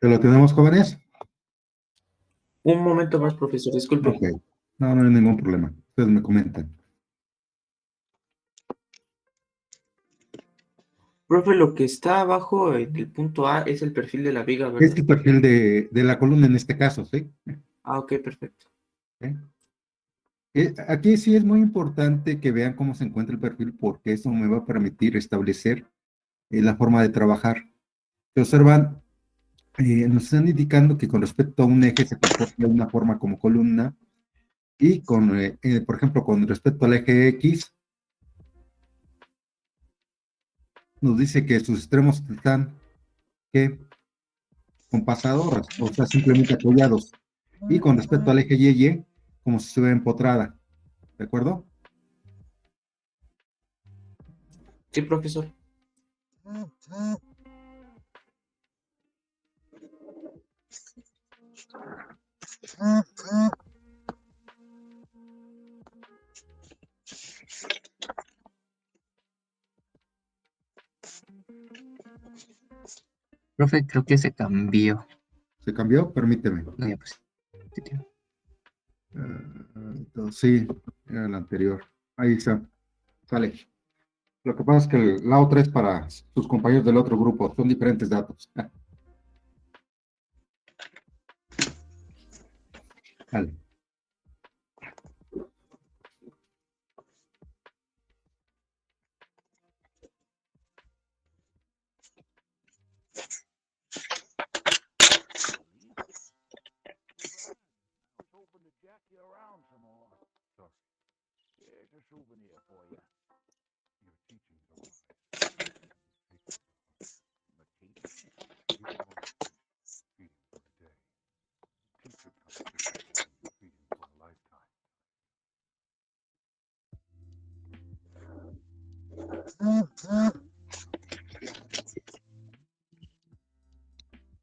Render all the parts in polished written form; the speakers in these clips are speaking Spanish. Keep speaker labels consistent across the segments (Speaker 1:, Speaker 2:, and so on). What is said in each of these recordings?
Speaker 1: ¿Te lo tenemos, jóvenes?
Speaker 2: Un momento más, profesor, disculpe.
Speaker 1: Ok. No, no hay ningún problema. Ustedes me comentan.
Speaker 2: Profe, lo que está abajo en el punto A es el perfil de la viga,
Speaker 1: Es
Speaker 2: ¿verdad?
Speaker 1: el perfil de la columna en este caso, ¿sí?
Speaker 2: Ah, ok, perfecto.
Speaker 1: ¿Sí? Aquí sí es muy importante que vean cómo se encuentra el perfil porque eso me va a permitir establecer la forma de trabajar. Se observan, nos están indicando que con respecto a un eje se comporta de una forma como columna y por ejemplo, con respecto al eje X, nos dice que sus extremos están ¿qué? Compasadoras, o sea, simplemente apoyados. Y con respecto al eje Y, como si estuviera empotrada, ¿de acuerdo?
Speaker 2: Sí, profesor.
Speaker 3: Profe, creo que se cambió
Speaker 1: ¿Se cambió? Permíteme.
Speaker 3: la diapositiva.
Speaker 1: Sí, era el anterior. Ahí está, sale. Lo que pasa es que la otra es para sus compañeros del otro grupo, son diferentes datos. Vale.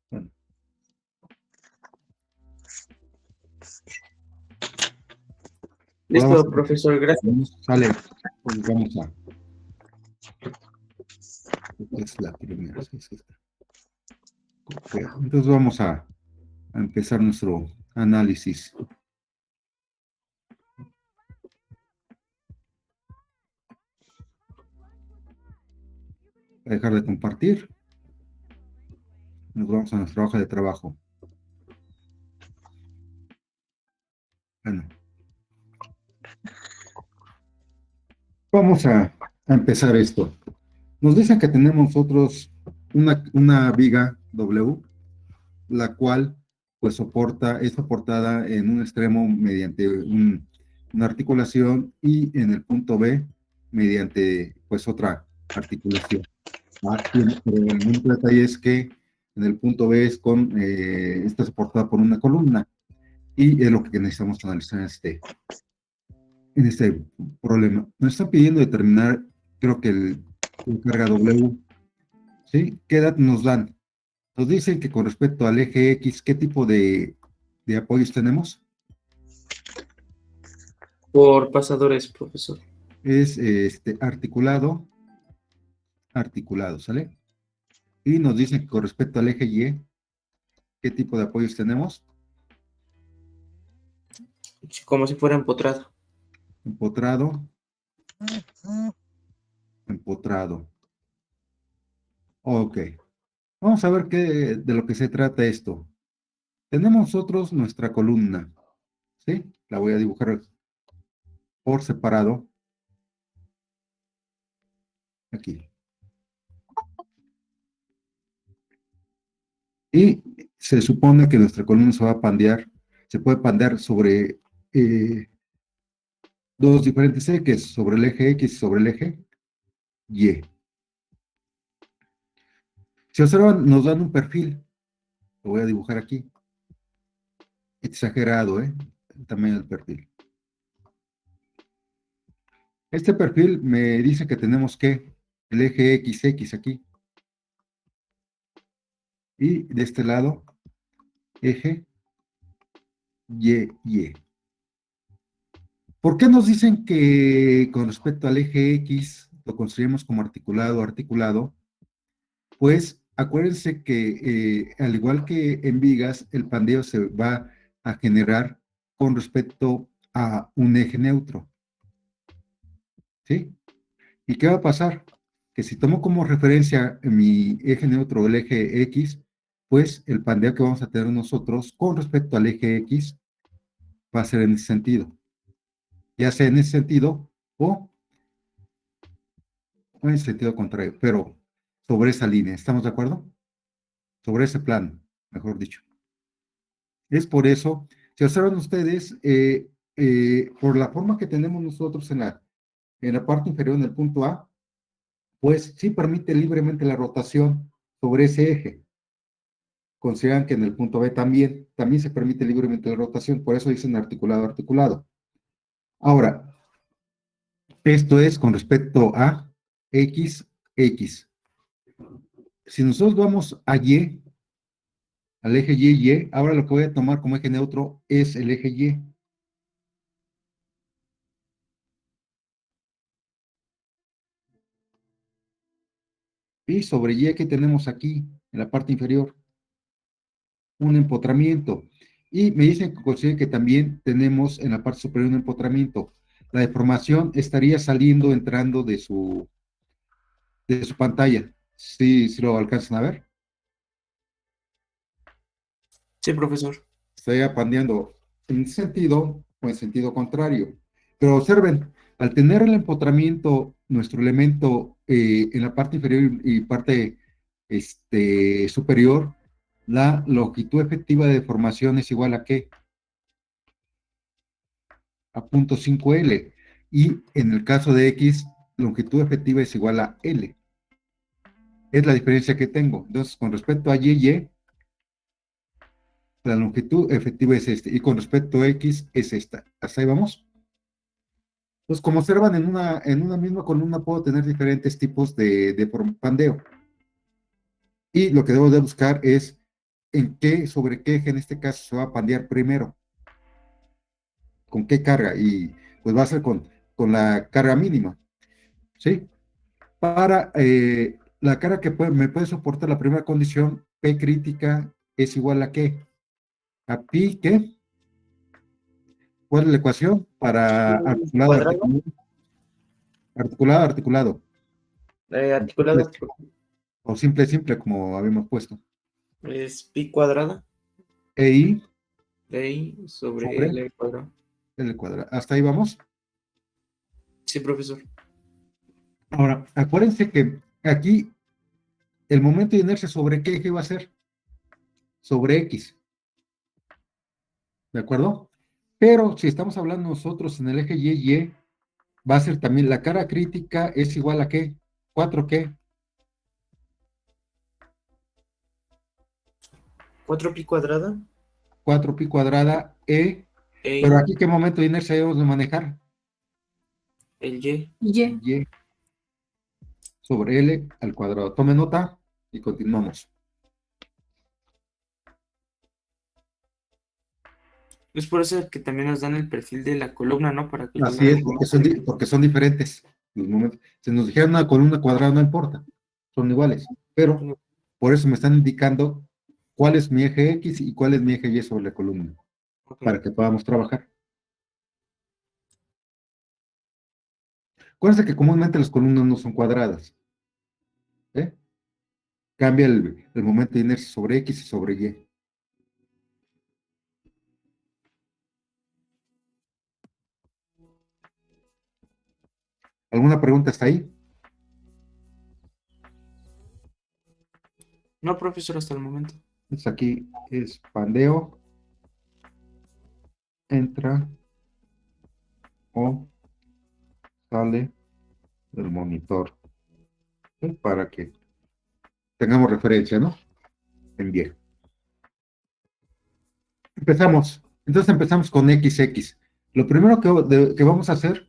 Speaker 1: Bueno,
Speaker 2: Listo, profesor, gracias.
Speaker 1: sale, pues vamos a. Esta es la primera, sí, es esta. Copiar. Entonces vamos a empezar nuestro análisis. A dejar de compartir. Nos vamos a nuestra hoja de trabajo. Bueno, vamos a empezar esto. Nos dicen que tenemos nosotros una viga W, la cual pues es soportada en un extremo mediante una articulación y en el punto B mediante pues otra articulación. Pero el único detalle es que en el punto B está soportada por una columna y es lo que necesitamos analizar en este problema. Nos está pidiendo determinar, creo que el carga W, ¿sí? ¿Qué edad nos dan? Nos dicen que con respecto al eje X, ¿qué tipo de apoyos tenemos?
Speaker 2: Por pasadores, profesor.
Speaker 1: Es articulado, ¿sale? Y nos dicen que con respecto al eje Y, ¿qué tipo de apoyos tenemos?
Speaker 2: Como si fuera empotrado.
Speaker 1: Empotrado, empotrado. Ok. Vamos a ver de lo que se trata esto. Tenemos nosotros nuestra columna, ¿sí? La voy a dibujar por separado. Aquí. Y se supone que nuestra columna se puede pandear sobre dos diferentes ejes, sobre el eje X y sobre el eje Y. Si observan, nos dan un perfil. Lo voy a dibujar aquí. Exagerado, ¿eh? El tamaño del perfil. Este perfil me dice que tenemos que el eje XX aquí. Y de este lado, eje Y. ¿Por qué nos dicen que con respecto al eje X lo construimos como articulado? Pues acuérdense que al igual que en vigas, el pandeo se va a generar con respecto a un eje neutro. ¿Sí? ¿Y qué va a pasar? Que si tomo como referencia mi eje neutro, el eje X, pues el pandeo que vamos a tener nosotros con respecto al eje X va a ser en ese sentido. Ya sea en ese sentido o en sentido contrario, pero sobre esa línea, ¿estamos de acuerdo? Sobre ese plano, mejor dicho. Es por eso, si observan ustedes, por la forma que tenemos nosotros en la parte inferior, en el punto A, pues sí permite libremente la rotación sobre ese eje. Consideran que en el punto B también se permite libremente la rotación, por eso dicen articulado, articulado. Ahora, esto es con respecto a X, X. Si nosotros vamos a Y, al eje Y, Y, ahora lo que voy a tomar como eje neutro es el eje Y. Y sobre Y que tenemos aquí, en la parte inferior, un empotramiento. Y me dicen que también tenemos en la parte superior un empotramiento. La deformación estaría saliendo, entrando de su pantalla. Sí, sí lo alcanzan a ver.
Speaker 2: Sí, profesor.
Speaker 1: Estaría pandeando en sentido o en sentido contrario. Pero observen, al tener el empotramiento, nuestro elemento en la parte inferior y parte superior, la longitud efectiva de deformación es igual a ¿qué? A 0.5L. Y en el caso de X, longitud efectiva es igual a L. Es la diferencia que tengo. Entonces, con respecto a Y, la longitud efectiva es este. Y con respecto a X es esta. ¿Hasta ahí vamos? Pues como observan, en una misma columna puedo tener diferentes tipos de pandeo. Y lo que debo de buscar es sobre qué eje en este caso se va a pandear primero. Con qué carga. Y pues va a ser con la carga mínima. ¿Sí? Para la carga que me puede soportar la primera condición, P crítica es igual a ¿qué? A pi, ¿qué? ¿Cuál es la ecuación? Para articulado,
Speaker 2: Cuadrado.
Speaker 1: articulado, articulado.
Speaker 2: Articulado, articulado.
Speaker 1: O simple, simple, como habíamos puesto.
Speaker 2: Es pi cuadrada.
Speaker 1: EI
Speaker 2: De I sobre
Speaker 1: sobre
Speaker 2: L cuadrado.
Speaker 1: L cuadrado. ¿Hasta ahí vamos?
Speaker 2: Sí, profesor.
Speaker 1: Ahora, acuérdense que aquí el momento de inercia sobre qué eje va a ser? Sobre X. ¿De acuerdo? Pero si estamos hablando nosotros en el eje Y, va a ser también la carga crítica es igual a ¿qué? 4 ¿qué?
Speaker 2: 4 pi cuadrada.
Speaker 1: 4 pi cuadrada
Speaker 2: E
Speaker 1: pero aquí ¿qué momento de inercia debemos de manejar?
Speaker 2: el Y.
Speaker 1: Y sobre L al cuadrado. Tome nota y continuamos.
Speaker 2: Es por eso que también nos dan el perfil de la columna, ¿no? Para calcular
Speaker 1: Así es,
Speaker 2: el
Speaker 1: porque son diferentes los momentos. Si nos dijeran una columna cuadrada, no importa, son iguales. Pero por eso me están indicando cuál es mi eje X y cuál es mi eje Y sobre la columna,
Speaker 2: Ok.
Speaker 1: para que podamos trabajar. Acuérdense que comúnmente las columnas no son cuadradas. ¿Eh? Cambia el momento de inercia sobre X y sobre Y. ¿Alguna pregunta hasta ahí?
Speaker 2: No, profesor, hasta el momento.
Speaker 1: Pues aquí es pandeo, entra o sale del monitor. Para que tengamos referencia, ¿no? En Y. Empezamos. Entonces empezamos con XX. Lo primero que vamos a hacer,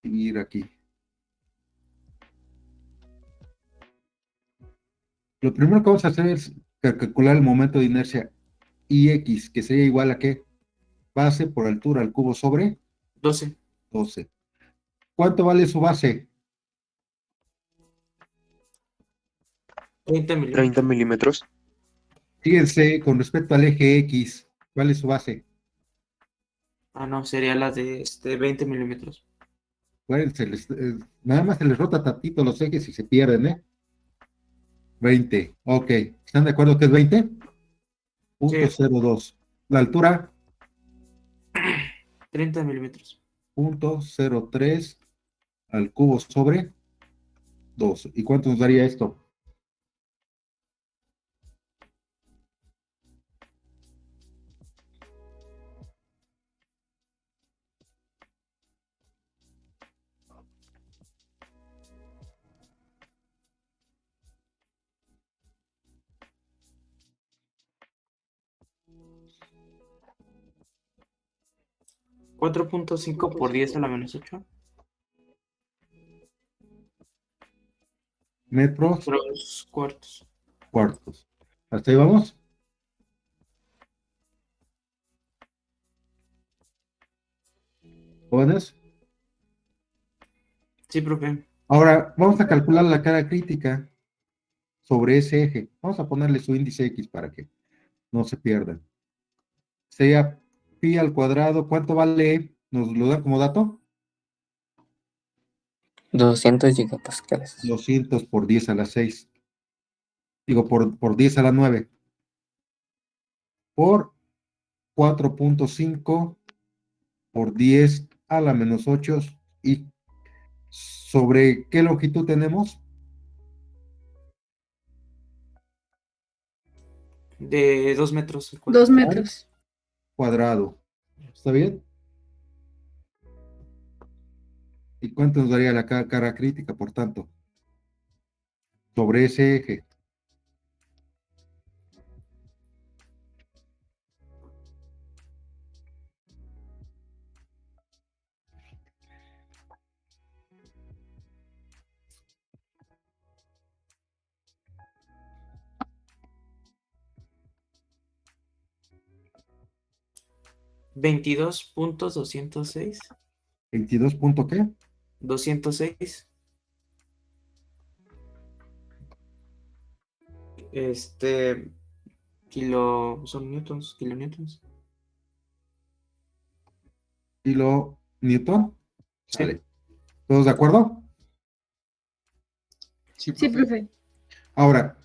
Speaker 1: ir aquí. Lo primero que vamos a hacer es calcular el momento de inercia IX, que sería igual a ¿qué? Base por altura al cubo sobre
Speaker 2: 12.
Speaker 1: 12. ¿Cuánto vale su base?
Speaker 2: 30 milímetros.
Speaker 3: 30 milímetros.
Speaker 1: Fíjense, con respecto al eje X, ¿cuál es su base?
Speaker 2: Ah, no, sería la de 20 milímetros.
Speaker 1: Bueno, nada más se les rota tantito los ejes y se pierden, ¿eh? 20, ok. ¿Están de acuerdo que es 20? Punto
Speaker 2: Sí,
Speaker 1: 02. La altura,
Speaker 2: 30 milímetros.
Speaker 1: punto 03 al cubo sobre 2. ¿Y cuánto nos daría esto?
Speaker 2: ¿4.5 por 10 a la menos 8?
Speaker 1: Metros
Speaker 2: Metros cuartos.
Speaker 1: cuartos. ¿Hasta ahí vamos? ¿Jóvenes?
Speaker 2: Sí, profe.
Speaker 1: Ahora, vamos a calcular la cara crítica sobre ese eje. Vamos a ponerle su índice X para que no se pierdan. Sería pi al cuadrado. ¿Cuánto vale? ¿Nos lo dan como dato?
Speaker 4: 200 gigapascales.
Speaker 1: 200 por 10 a la 6. Digo, por 10 a la 9. Por 4.5 por 10 a la menos 8. ¿Y sobre qué longitud tenemos?
Speaker 2: De 2 metros.
Speaker 5: 2 metros.
Speaker 1: Cuadrado. ¿Está bien? ¿Y cuánto nos daría la cara crítica, por tanto? Sobre ese eje.
Speaker 2: ¿22.206?
Speaker 1: 22 punto qué?
Speaker 2: 206. Son newtons, kilonewtons.
Speaker 1: Kilo Newton.
Speaker 2: Sí.
Speaker 1: Sale. ¿Todos de acuerdo?
Speaker 5: Sí, profe.
Speaker 1: Ahora,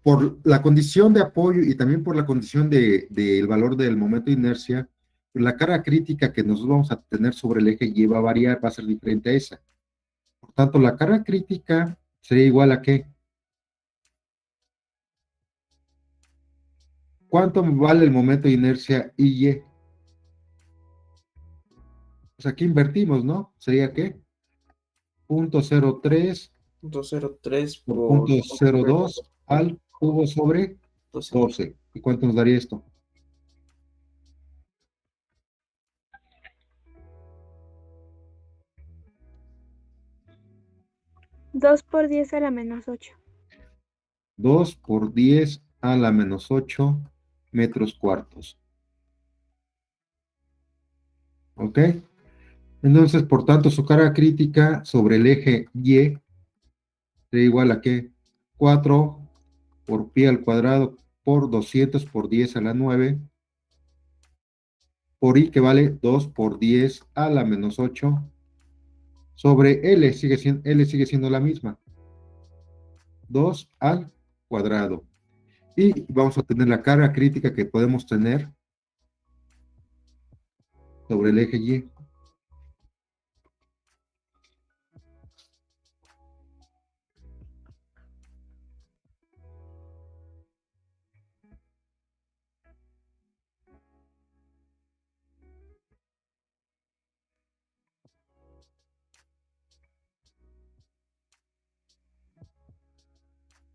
Speaker 1: por la condición de apoyo y también por la condición del valor del momento de inercia, la carga crítica que nosotros vamos a tener sobre el eje Y va a variar, va a ser diferente a esa. Por tanto, la carga crítica sería igual a ¿qué? ¿Cuánto vale el momento de inercia Y? Pues aquí invertimos, ¿no? ¿Sería qué? 0.03
Speaker 2: .03
Speaker 1: por
Speaker 2: por
Speaker 1: 0.02 al cubo sobre
Speaker 2: 12.
Speaker 1: 12. ¿Y cuánto nos daría esto?
Speaker 6: 2 por 10 a la menos 8.
Speaker 1: 2 por 10 a la menos 8 metros cuartos. ¿Ok? Entonces, por tanto, su carga crítica sobre el eje Y sería igual a ¿qué? 4 por pi al cuadrado por 200 por 10 a la 9 por I, que vale 2 por 10 a la menos 8 sobre L sigue siendo la misma. 2 al cuadrado. Y vamos a tener la carga crítica que podemos tener sobre el eje Y.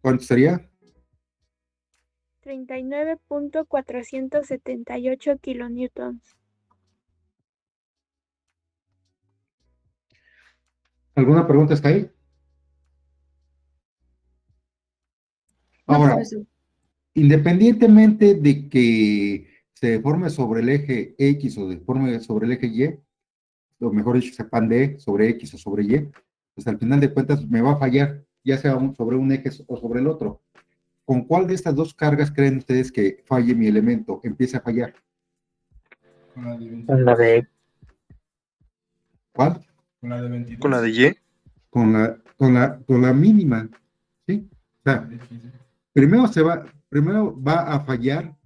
Speaker 1: ¿Cuánto sería?
Speaker 6: 39.478 kilonewtons.
Speaker 1: ¿Alguna pregunta está ahí?
Speaker 5: No,
Speaker 1: Ahora,
Speaker 5: profesor.
Speaker 1: independientemente de que se forme sobre el eje X o se forme sobre el eje Y, o mejor dicho, se pande sobre X o sobre Y, pues al final de cuentas me va a fallar, ya sea sobre un eje o sobre el otro. ¿con cuál de estas dos cargas creen ustedes que falle mi elemento? Empiece a fallar.
Speaker 7: Con la de 22.
Speaker 4: Con la de
Speaker 1: ¿Cuál?
Speaker 7: Con la de 22.
Speaker 8: Con la de Y.
Speaker 1: Con la mínima, ¿sí? O sea, primero va a fallar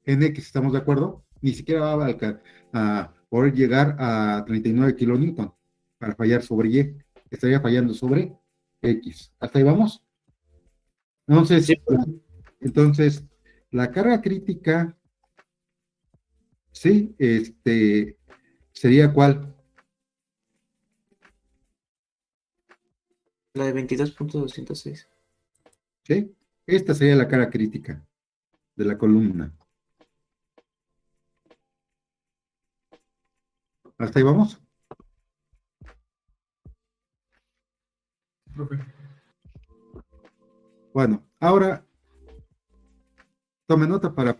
Speaker 1: en X, ¿estamos de acuerdo? Ni siquiera va a poder llegar a 39 kilonewton para fallar sobre Y. Estaría fallando sobre X. ¿Hasta ahí vamos? Entonces,
Speaker 2: Sí.
Speaker 1: entonces la carga crítica, sí, sería ¿cuál?
Speaker 2: La de 22.206.
Speaker 1: ¿Sí? Esta sería la carga crítica de la columna. ¿Hasta ahí vamos?
Speaker 7: Profe.
Speaker 1: Bueno, ahora tome nota para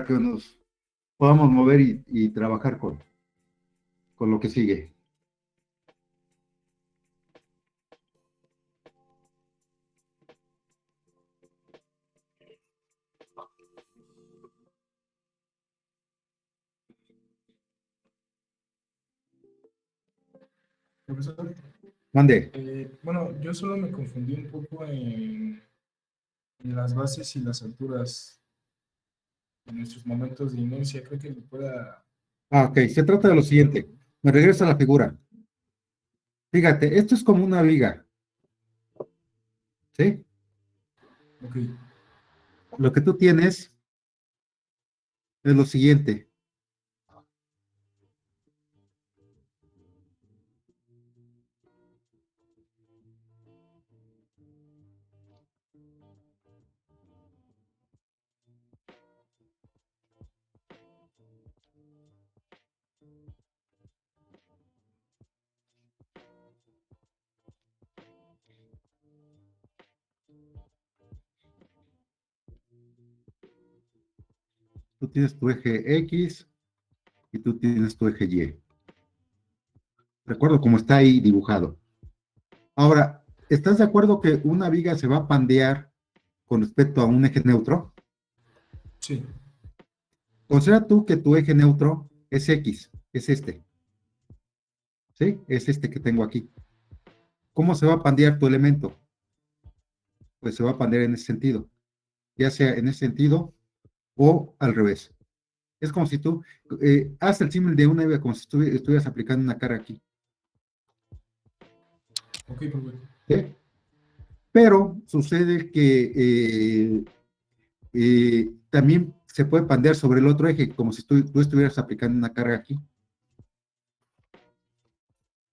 Speaker 1: que nos podamos mover y trabajar con lo que sigue.
Speaker 7: Profesor,
Speaker 1: Mande.
Speaker 7: bueno, yo solo me confundí un poco en las bases y las alturas en nuestros momentos de inercia. Creo que me pueda...
Speaker 1: Ok, se trata de lo siguiente. Me regreso a la figura. Fíjate, esto es como una viga. ¿Sí?
Speaker 7: Ok,
Speaker 1: Lo que tú tienes es lo siguiente. Tú tienes tu eje X y tú tienes tu eje Y. De acuerdo, como está ahí dibujado. Ahora, ¿estás de acuerdo que una viga se va a pandear con respecto a un eje neutro?
Speaker 7: sí,
Speaker 1: Considera tú que tu eje neutro es X, es este. ¿Sí? Es este que tengo aquí. ¿Cómo se va a pandear tu elemento? Pues se va a pandear en ese sentido. Ya sea en ese sentido o al revés. Es como si tú haz el símil de una viga como si estuvieras aplicando una carga aquí.
Speaker 7: ok, profe.
Speaker 1: ¿Sí? Pero sucede que también se puede pandear sobre el otro eje, como si tú estuvieras aplicando una carga aquí.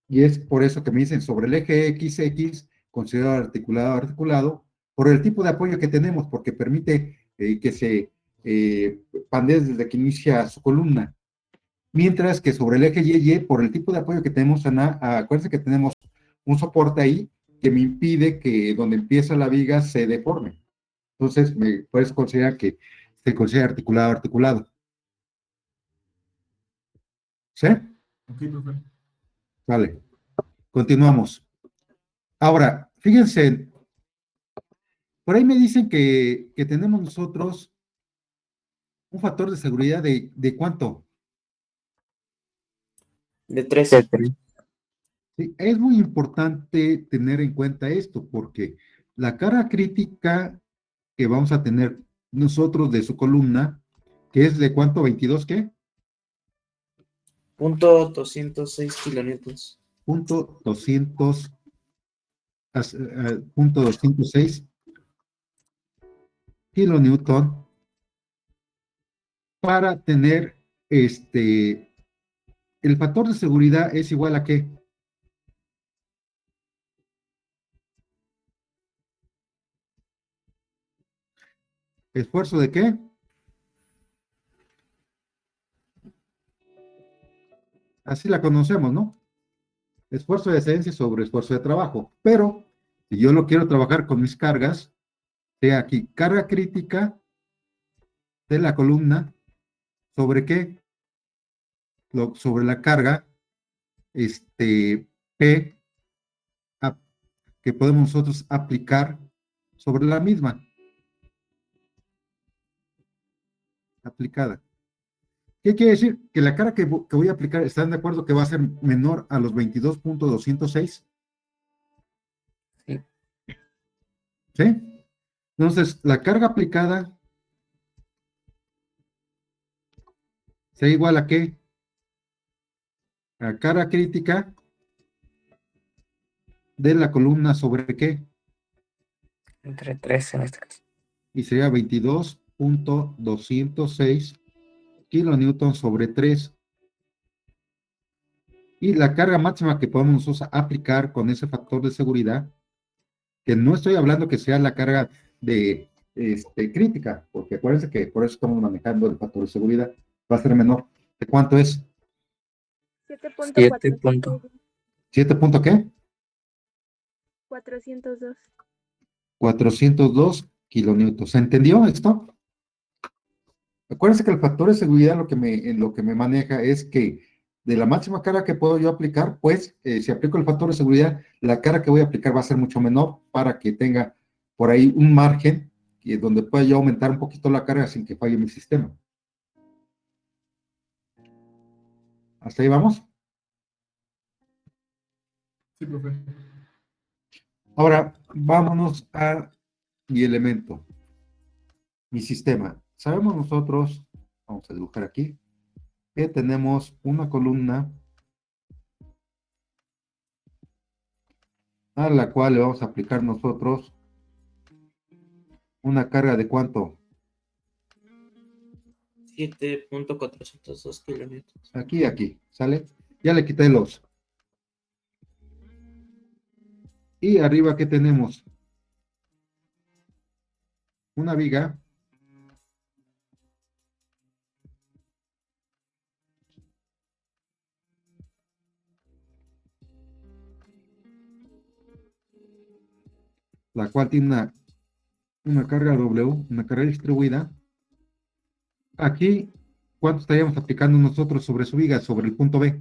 Speaker 1: Y es por eso que me dicen sobre el eje XX, considerado articulado, por el tipo de apoyo que tenemos, porque permite que se pandee desde que inicia su columna. Mientras que sobre el eje YY, por el tipo de apoyo que tenemos, acuérdense que tenemos un soporte ahí que me impide que donde empieza la viga se deforme. Entonces, me puedes considerar que se considera articulado. ¿Sí?
Speaker 7: Ok, profe.
Speaker 1: Vale. Continuamos. Ahora, fíjense, por ahí me dicen que tenemos nosotros un factor de seguridad de ¿cuánto?
Speaker 2: De 3.
Speaker 4: C3.
Speaker 1: Sí, es muy importante tener en cuenta esto, porque la carga crítica que vamos a tener nosotros de su columna, que es de ¿cuánto? ¿22 qué?
Speaker 2: Punto 206 kilonewtons.
Speaker 1: Punto 200, punto 206 kilonewton para tener el factor de seguridad es igual a ¿qué? ¿Esfuerzo de qué? Así la conocemos, ¿no? Esfuerzo de esencia sobre esfuerzo de trabajo. Pero si yo lo quiero trabajar con mis cargas, sea aquí carga crítica de la columna, ¿sobre qué? Sobre la carga, P, que podemos nosotros aplicar sobre la misma aplicada. ¿Qué quiere decir? Que la carga que voy a aplicar, ¿están de acuerdo que va a ser menor a los 22.206?
Speaker 4: Sí.
Speaker 1: ¿Sí? Entonces, la carga aplicada será igual a ¿qué? A carga crítica de la columna sobre ¿qué?
Speaker 4: Entre 3 en este caso.
Speaker 1: Y sería 22.206 kilonewtons sobre 3. Y la carga máxima que podemos nosotros aplicar con ese factor de seguridad, que no estoy hablando que sea la carga de crítica, porque acuérdense que por eso estamos manejando el factor de seguridad, va a ser menor. ¿De cuánto es?
Speaker 4: 7 punto.
Speaker 1: 7 punto ¿qué?
Speaker 6: 402.
Speaker 1: 402 kilonewtons. ¿Se entendió esto? Acuérdense que el factor de seguridad lo que me maneja es que de la máxima carga que puedo yo aplicar, pues si aplico el factor de seguridad, la carga que voy a aplicar va a ser mucho menor para que tenga por ahí un margen donde pueda yo aumentar un poquito la carga sin que falle mi sistema. ¿Hasta ahí vamos?
Speaker 7: Sí, profe.
Speaker 1: Ahora, vámonos a mi elemento, mi sistema. Sabemos nosotros, vamos a dibujar aquí, que tenemos una columna a la cual le vamos a aplicar nosotros una carga de ¿cuánto?
Speaker 2: 7.402 kilómetros.
Speaker 1: Aquí, ¿sale? Ya le quité los. Y arriba, ¿qué tenemos? Una viga. La cual tiene una carga W, una carga distribuida. Aquí, ¿cuánto estaríamos aplicando nosotros sobre su viga, sobre el punto B?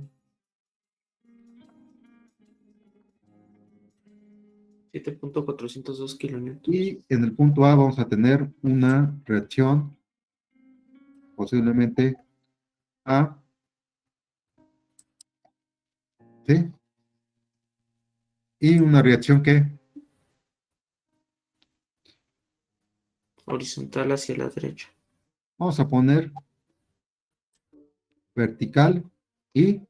Speaker 2: 7.402 kilómetros.
Speaker 1: Y en el punto A vamos a tener una reacción, posiblemente A, ¿sí? Y una reacción que
Speaker 2: Horizontal hacia la derecha.
Speaker 1: vamos a poner vertical y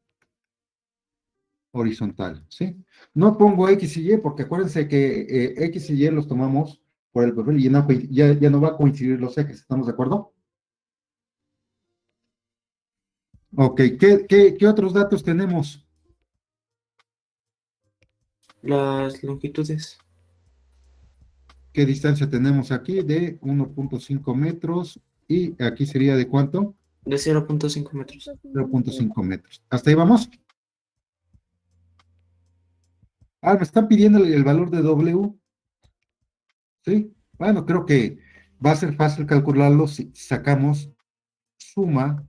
Speaker 1: horizontal, ¿sí? No pongo X y Y porque acuérdense que X y Y los tomamos por el perfil y ya no va a coincidir los ejes, ¿estamos de acuerdo? Ok, ¿qué otros datos tenemos?
Speaker 2: Las longitudes
Speaker 1: ¿Qué distancia tenemos aquí? De 1.5 metros y aquí sería de ¿cuánto?
Speaker 2: de 0.5 metros.
Speaker 1: 0.5 metros. ¿Hasta ahí vamos? Ah, me están pidiendo el valor de W. ¿Sí? Bueno, creo que va a ser fácil calcularlo si sacamos suma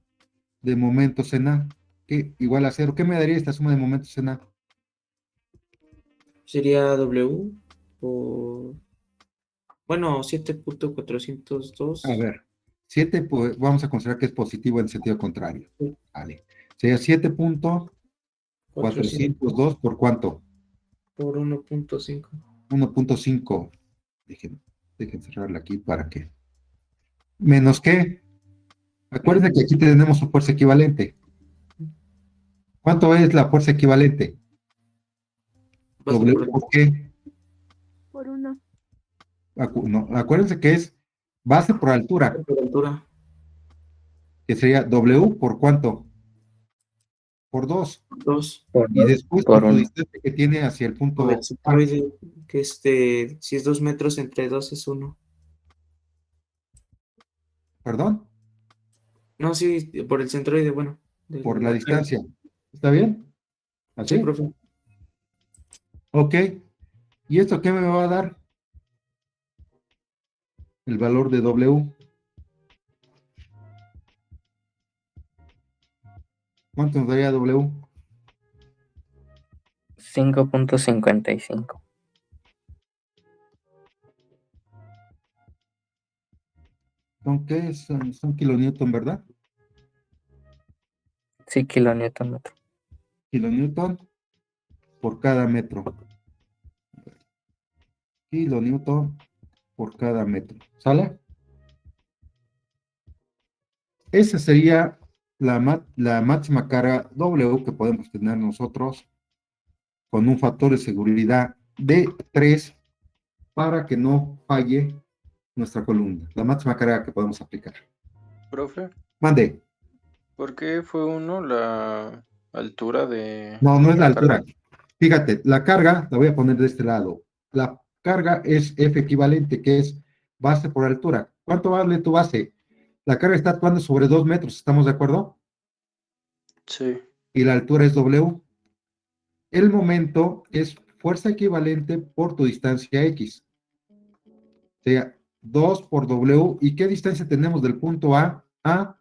Speaker 1: de momentos en A, que igual a 0. ¿Qué me daría esta suma de momentos en A?
Speaker 2: Sería W por... Bueno, 7.402.
Speaker 1: A ver, 7, pues vamos a considerar que es positivo en sentido contrario.
Speaker 2: Sí.
Speaker 1: Vale. Sería 7.402 ¿por cuánto?
Speaker 2: Por 1.5.
Speaker 1: 1.5. Dejen cerrarla aquí para que. ¿Menos qué? Acuérdense que aquí tenemos su fuerza equivalente. ¿Cuánto es la fuerza equivalente? W por qué.
Speaker 6: Por 1.
Speaker 1: No, acuérdense que es base por altura,
Speaker 2: Por altura.
Speaker 1: que sería W por cuánto? Por 2.
Speaker 2: 2.
Speaker 4: Por
Speaker 1: Y
Speaker 4: 2.
Speaker 1: después
Speaker 4: Por
Speaker 1: por su
Speaker 4: 1.
Speaker 1: distancia que tiene hacia el punto
Speaker 2: Por el
Speaker 1: A.
Speaker 2: centroide, que si es 2 metros entre 2 es 1.
Speaker 1: ¿Perdón?
Speaker 2: No, sí, por el centroide, bueno.
Speaker 1: Por la distancia. ¿Está bien?
Speaker 2: Sí,
Speaker 1: ¿Así?
Speaker 2: profe.
Speaker 1: Ok. ¿Y esto qué me va a dar? El valor de W. ¿Cuánto nos daría W?
Speaker 4: 5.55.
Speaker 1: ¿Son qué? Son kilonewton, ¿verdad?
Speaker 4: Sí, kilonewton metro.
Speaker 1: Kilonewton por cada metro. Kilonewton por cada metro. ¿Sale? Esa sería la máxima carga W que podemos tener nosotros con un factor de seguridad de 3 para que no falle nuestra columna. La máxima carga que podemos aplicar.
Speaker 8: Profe,
Speaker 1: Mande.
Speaker 8: ¿por qué fue uno la altura de
Speaker 1: No, no es la
Speaker 8: la carga?
Speaker 1: altura. Fíjate, la carga, la voy a poner de este lado. La carga es F equivalente, que es base por altura. ¿Cuánto vale tu base? La carga está actuando sobre 2 metros, ¿estamos de acuerdo?
Speaker 8: Sí.
Speaker 1: Y la altura es W. El momento es fuerza equivalente por tu distancia X. O sea, 2 por W. ¿Y qué distancia tenemos del punto A a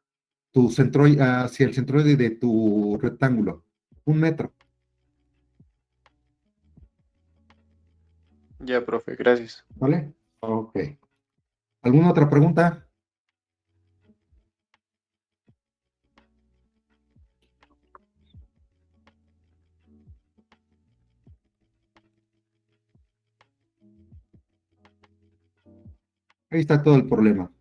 Speaker 1: tu centroide, hacia el centroide de tu rectángulo? 1 metro.
Speaker 8: Ya, profe, gracias.
Speaker 1: ¿Vale? Ok. ¿Alguna otra pregunta? Ahí está todo el problema.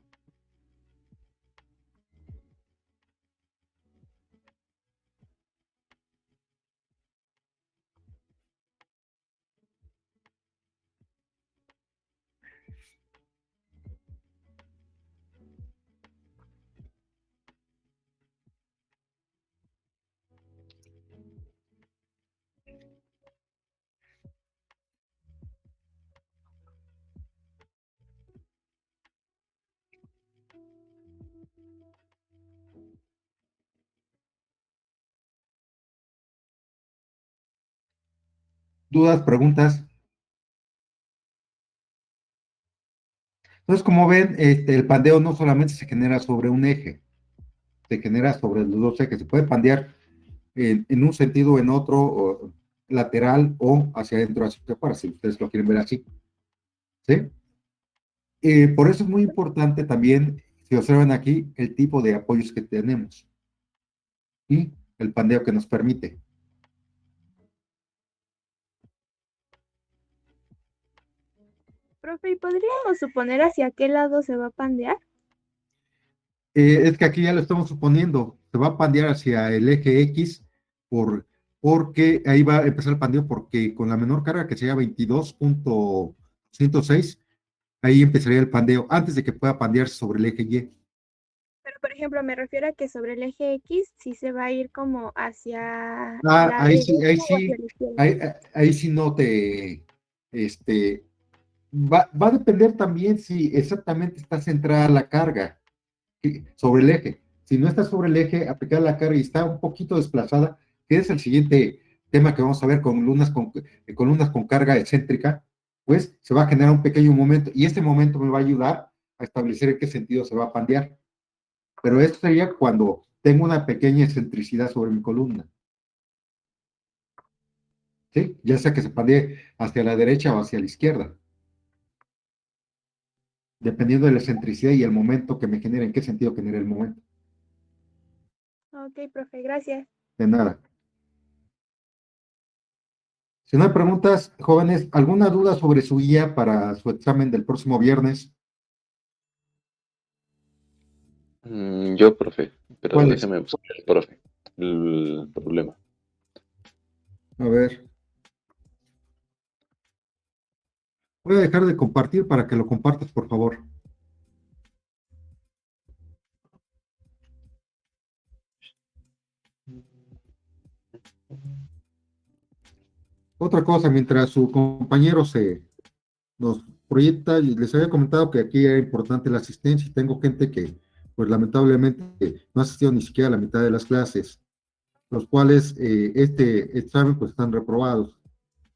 Speaker 1: ¿Dudas, preguntas? Entonces, como ven, el pandeo no solamente se genera sobre un eje, se genera sobre los dos ejes. Se puede pandear en un sentido o en otro, o lateral o hacia adentro, hacia afuera, si ustedes lo quieren ver así. ¿Sí? Por eso es muy importante también, si observan aquí, el tipo de apoyos que tenemos y el pandeo que nos permite.
Speaker 6: Profe, ¿y podríamos suponer hacia qué lado se va a pandear?
Speaker 1: Es que aquí ya lo estamos suponiendo, se va a pandear hacia el eje X porque ahí va a empezar el pandeo porque con la menor carga que sería 22.106, ahí empezaría el pandeo antes de que pueda pandearse sobre el eje Y.
Speaker 6: Pero, por ejemplo, me refiero a que sobre el eje X sí se va a ir como hacia
Speaker 1: Ah,
Speaker 6: la
Speaker 1: ahí
Speaker 6: derecha
Speaker 1: sí, ahí
Speaker 6: o hacia
Speaker 1: sí,
Speaker 6: la izquierda.
Speaker 1: ahí sí no este, va a depender también si exactamente está centrada la carga sobre el eje. Si no está sobre el eje, aplicar la carga y está un poquito desplazada, que es el siguiente tema que vamos a ver con columnas con carga excéntrica, pues se va a generar un pequeño momento y este momento me va a ayudar a establecer en qué sentido se va a pandear. Pero esto sería cuando tengo una pequeña excentricidad sobre mi columna. ¿Sí? Ya sea que se pandee hacia la derecha o hacia la izquierda, dependiendo de la excentricidad y el momento que me genere, en qué sentido genere el momento.
Speaker 6: Ok, profe, gracias.
Speaker 1: De nada. Si no hay preguntas, jóvenes, ¿alguna duda sobre su guía para su examen del próximo viernes?
Speaker 8: Yo, profe, pero
Speaker 1: ¿Cuál es?
Speaker 8: déjeme buscar el profe, el problema.
Speaker 1: A ver. Voy a dejar de compartir para que lo compartas, por favor. Otra cosa, mientras su compañero nos proyecta, y les había comentado que aquí era importante la asistencia y tengo gente que, pues lamentablemente, no ha asistido ni siquiera a la mitad de las clases, los cuales este examen pues están reprobados,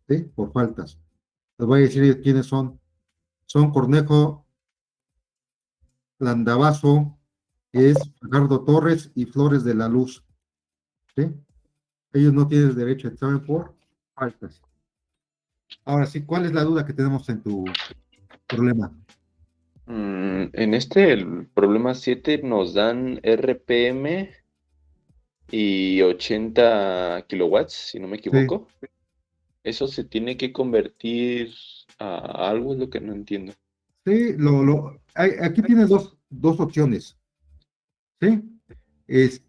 Speaker 1: ¿sí? Por faltas. Les voy a decir quiénes son. Son Cornejo Landavazo, es Fajardo Torres y Flores de la Luz, ¿sí? Ellos no tienen derecho a examen por faltas. Ahora sí, ¿cuál es la duda que tenemos en tu problema?
Speaker 8: En el problema 7 nos dan RPM y 80 kilowatts, si no me equivoco. Eso se tiene que convertir a algo, es lo que no entiendo.
Speaker 1: Sí, aquí tienes dos opciones. ¿Sí?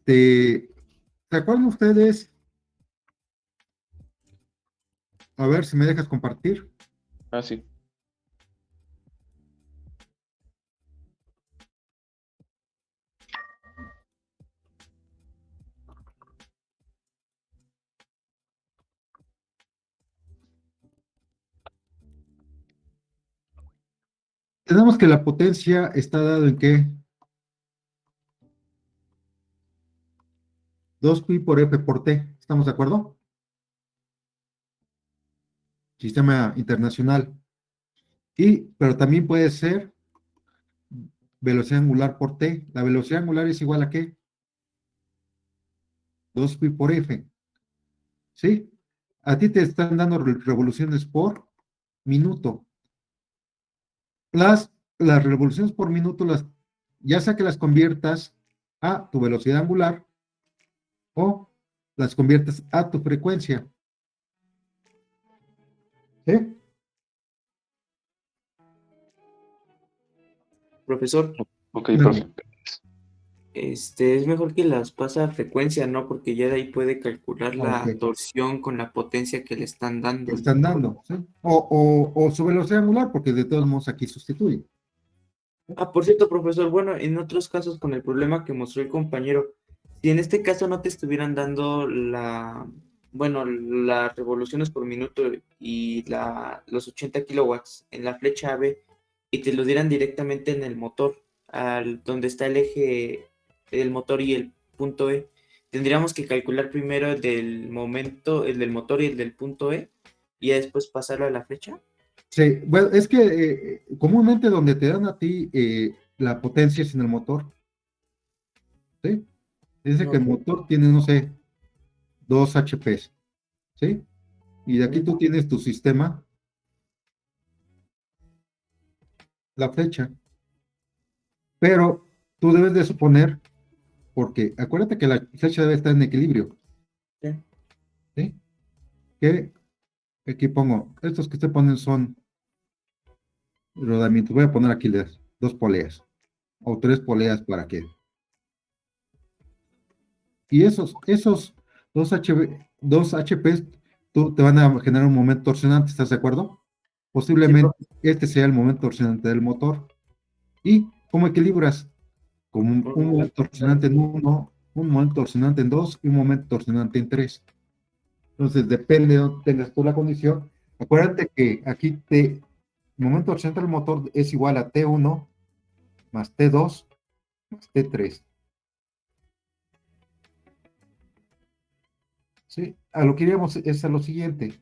Speaker 1: ¿Se acuerdan ustedes? A ver si me dejas compartir.
Speaker 8: Ah, sí.
Speaker 1: Tenemos que la potencia está dada en ¿qué? 2pi por F por T. ¿Estamos de acuerdo? Sistema internacional. Pero también puede ser velocidad angular por T. La velocidad angular es igual a ¿qué? 2pi por F. ¿Sí? A ti te están dando revoluciones por minuto. Las revoluciones por minuto, ya sea que las conviertas a tu velocidad angular o las conviertes a tu frecuencia. ¿Sí?
Speaker 2: Profesor,
Speaker 8: Ok, profe.
Speaker 2: es mejor que las pase a frecuencia, ¿no? Porque ya de ahí puede calcular la
Speaker 1: Ok.
Speaker 2: torsión con la potencia que le están
Speaker 1: Que
Speaker 2: dando.
Speaker 1: están dando. ¿Sí? O su velocidad angular, porque de todos modos aquí sustituye.
Speaker 2: Ah, por cierto, profesor, bueno, en otros casos con el problema que mostró el compañero, si en este caso no te estuvieran dando las revoluciones por minuto y los 80 kilowatts en la flecha AB y te lo dieran directamente en el motor, donde está el eje del motor y el punto E, tendríamos que calcular primero el del motor y el del punto E y ya después pasarlo a la flecha.
Speaker 1: Sí, bueno, es que comúnmente donde te dan a ti la potencia es en el motor. ¿Sí? Dice que el motor tiene, no sé, 2 HPs. ¿Sí? Y de aquí tú tienes tu sistema, la flecha. Pero tú debes de suponer, porque acuérdate que la flecha debe estar en equilibrio.
Speaker 2: Sí.
Speaker 1: ¿Sí? Que aquí pongo, estos que te ponen son rodamientos. Voy a poner aquí las 2 poleas o 3 poleas para que. Y esos 2 HPs te van a generar un momento torsionante, ¿estás de acuerdo? Posiblemente este sea el momento torsionante del motor. ¿Y cómo equilibras? Como un momento torsionante en uno, un momento torsionante en dos y un momento torsionante en tres. Entonces, depende de dónde tengas tú la condición. Acuérdate que aquí el momento torsionante del motor es igual a T1 más T2 más T3. ¿Sí? A lo que iríamos es a lo siguiente.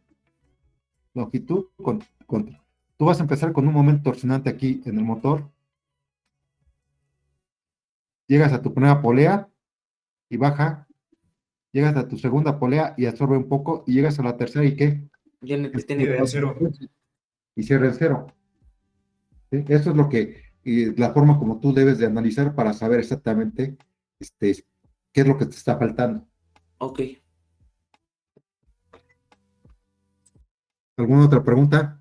Speaker 1: Longitud tú vas a empezar con un momento torsionante aquí en el motor. Llegas a tu primera polea y baja. Llegas a tu segunda polea y absorbe un poco. Y llegas a la tercera y ¿qué?
Speaker 2: Ya no te
Speaker 7: Y
Speaker 2: tiene
Speaker 7: de cero.
Speaker 1: Y cierra en cero. ¿Sí? Eso es la forma como tú debes de analizar para saber exactamente qué es lo que te está faltando.
Speaker 2: Ok.
Speaker 1: ¿Alguna otra pregunta?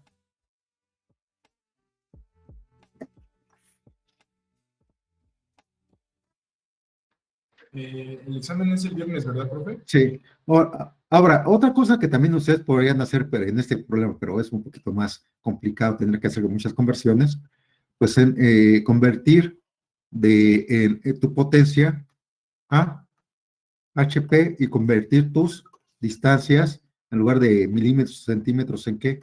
Speaker 7: El examen es el viernes, ¿verdad, profe?
Speaker 1: Sí. Ahora, otra cosa que también ustedes podrían hacer pero en este problema, pero es un poquito más complicado, tendrá que hacer muchas conversiones, pues convertir tu potencia a HP y convertir tus distancias en lugar de milímetros, centímetros, ¿en qué?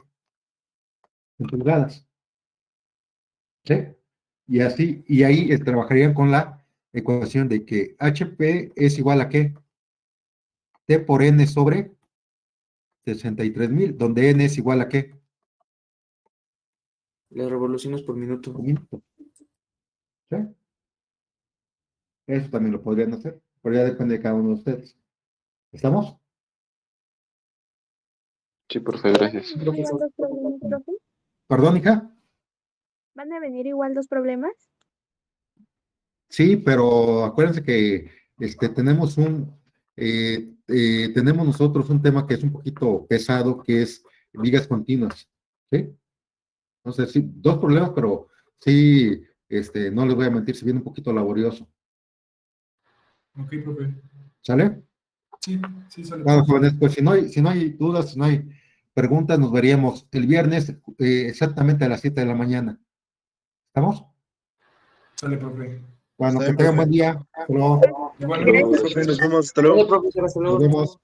Speaker 1: En pulgadas. ¿Sí? Y así, y ahí trabajarían con la ecuación de que HP es igual a ¿qué? T por N sobre 63,000, donde N es igual a ¿qué?
Speaker 2: Las revoluciones por minuto.
Speaker 1: Un minuto. ¿Sí? Eso también lo podrían hacer, pero ya depende de cada uno de ustedes. ¿Estamos?
Speaker 8: Sí, profe, gracias.
Speaker 6: ¿Cuántos problemas, profe?
Speaker 1: Perdón, hija.
Speaker 6: ¿Van a venir igual 2 problemas?
Speaker 1: Sí, pero acuérdense que tenemos nosotros un tema que es un poquito pesado, que es vigas continuas, ¿sí? Entonces, sí, 2 problemas, pero sí, no les voy a mentir, se viene un poquito laborioso.
Speaker 7: Ok, profe.
Speaker 1: ¿Sale?
Speaker 7: Sí, sí, sale.
Speaker 1: Bueno, jóvenes, pues si no hay dudas, si no hay preguntas, nos veríamos el viernes exactamente a las 7 de la mañana. ¿Estamos?
Speaker 7: Sale, profe.
Speaker 1: Bueno,
Speaker 9: Está
Speaker 1: que
Speaker 9: bien,
Speaker 1: tengan buen
Speaker 9: profe.
Speaker 1: día. Hasta luego.
Speaker 7: Igualmente,
Speaker 5: Gracias.
Speaker 7: profe.
Speaker 9: Nos vemos, hasta
Speaker 2: Hola,
Speaker 9: luego.
Speaker 2: profesor, hasta luego.
Speaker 1: Nos vemos.